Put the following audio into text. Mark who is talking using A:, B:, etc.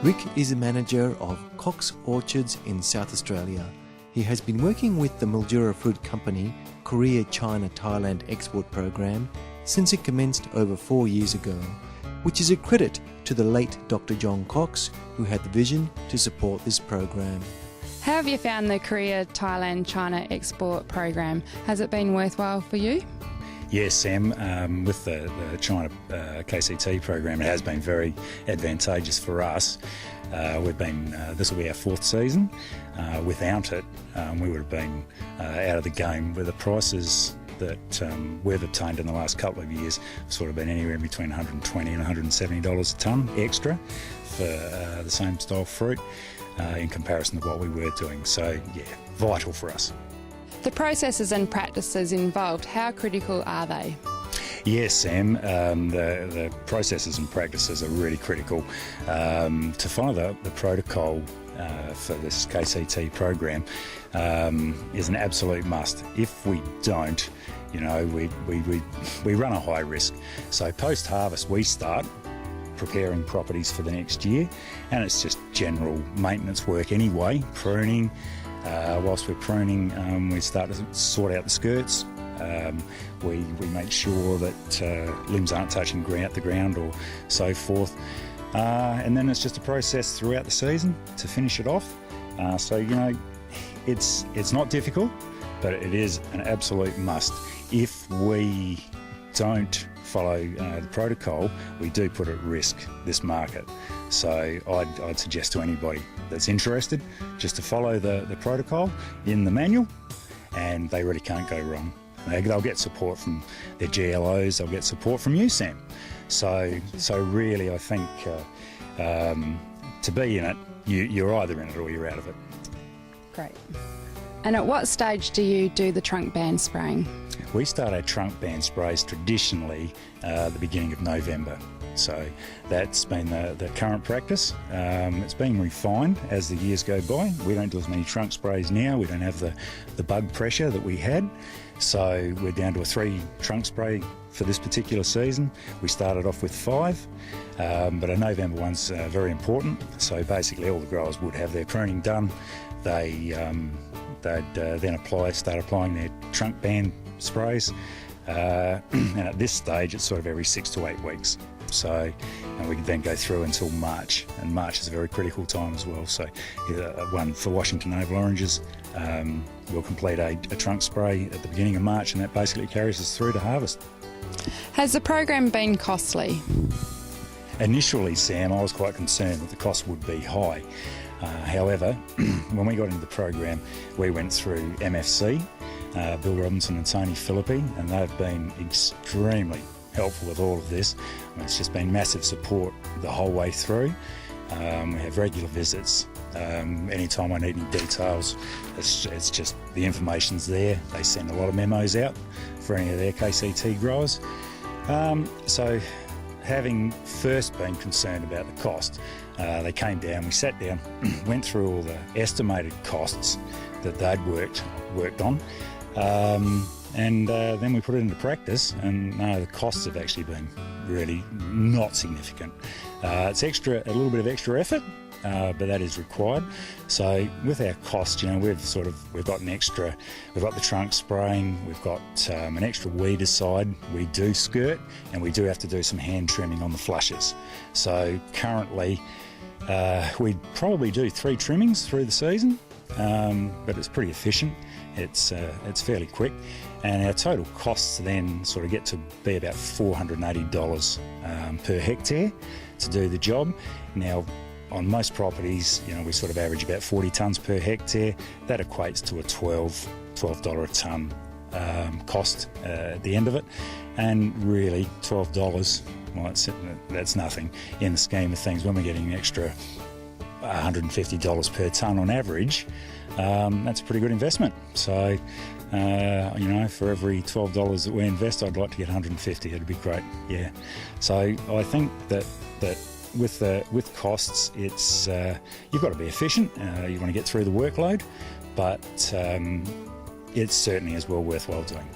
A: Rick is a manager of Cox Orchards in South Australia. He has been working with the Mildura Fruit Company Korea, China, Thailand export program since it commenced over 4 years ago, which is a credit to the late Dr. John Cox, who had the vision to support this program.
B: How have you found the Korea, Thailand, China export program? Has it been worthwhile for you?
C: Yes, Sam, with the China KCT program, it has been very advantageous for us. This will be our 4th season. Without it, we would have been out of the game, where the prices that we've obtained in the last couple of years have sort of been anywhere between $120 and $170 a tonne extra for the same style fruit in comparison to what we were doing. So, yeah, vital for us.
B: The processes and practices involved, how critical are they?
C: Yes, Sam, the processes and practices are really critical. To follow the protocol for this KCT program is an absolute must. If we don't, we run a high risk. So post-harvest we start preparing properties for the next year, and it's just general maintenance work anyway, pruning. Whilst we're pruning, we start to sort out the skirts. We make sure that limbs aren't touching the ground or so forth. And then it's just a process throughout the season to finish it off. It's not difficult, but it is an absolute must. If we don't follow the protocol, we do put at risk this market. So I'd suggest to anybody that's interested just to follow the protocol in the manual, and they really can't go wrong. They'll get support from their GLOs, they'll get support from you, Sam. So really I think to be in it, you're either in it or you're out of it.
B: Great. And at what stage do you do the trunk band spraying?
C: We start our trunk band sprays traditionally at the beginning of November. So that's been the current practice. It's being refined as the years go by. We don't do as many trunk sprays now. We don't have the bug pressure that we had. So we're down to a 3 trunk spray for this particular season. We started off with 5, but our November one's very important. So basically all the growers would have their pruning done. They'd then start applying their trunk band sprays. And at this stage it's sort of every 6 to 8 weeks. So, and we can then go through until March, and March is a very critical time as well. So one for Washington Oval oranges, we'll complete a trunk spray at the beginning of March, and that basically carries us through to harvest.
B: Has the program been costly?
C: Initially, Sam, I was quite concerned that the cost would be high. However, when we got into the program, we went through MFC, Bill Robinson and Tony Philippi, and they've been extremely helpful with all of this. It's just been massive support the whole way through. We have regular visits. Anytime I need any details, it's just the information's there. They send a lot of memos out for any of their KCT growers. So having first been concerned about the cost, they came down, we sat down, went through all the estimated costs that they'd worked on, and then we put it into practice, and the costs have actually been really not significant. It's a little bit of extra effort, but that is required. So with our cost, we've got the trunk spraying, we've got an extra weed aside, we do skirt, and we do have to do some hand trimming on the flushes. So currently we probably do 3 trimmings through the season, but it's pretty efficient. It's fairly quick, and our total costs then sort of get to be about $480 per hectare to do the job. Now, on most properties, we sort of average about 40 tonnes per hectare. That equates to a $12 a tonne cost at the end of it, and really $12, well, that's nothing in the scheme of things. When we're getting an extra $150 per tonne on average, that's a pretty good investment. So, for every $12 that we invest, I'd like to get 150. It'd be great, yeah. So I think that with costs, it's you've got to be efficient. You want to get through the workload, but it certainly is well worthwhile doing.